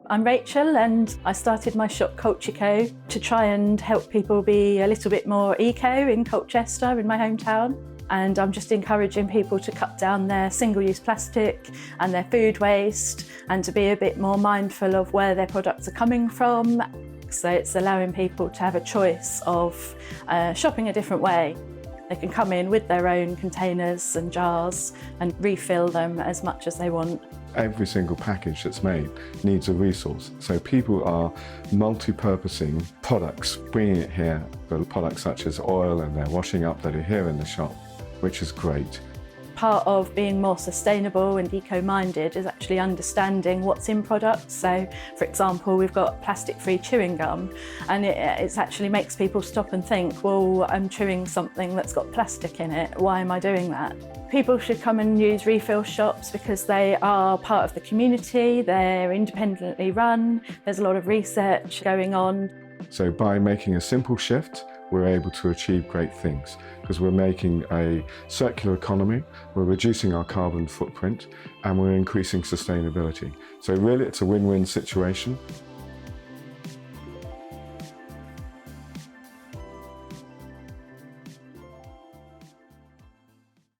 I'm Rachel and I started my shop Cultureco to try and help people be a little bit more eco in Colchester, in my hometown. And I'm just encouraging people to cut down their single-use plastic and their food waste and to be a bit more mindful of where their products are coming from. So it's allowing people to have a choice of shopping a different way. They can come in with their own containers and jars and refill them as much as they want. Every single package that's made needs a resource. So people are multi-purposing products, bringing it here, for products such as oil and their washing up that are here in the shop, which is great. Part of being more sustainable and eco-minded is actually understanding what's in products. So, for example, we've got plastic-free chewing gum, and it actually makes people stop and think, well, I'm chewing something that's got plastic in it, why am I doing that? People should come and use refill shops because they are part of the community, they're independently run, there's a lot of research going on. So by making a simple shift, we're able to achieve great things because we're making a circular economy, we're reducing our carbon footprint, and we're increasing sustainability. So really it's a win-win situation.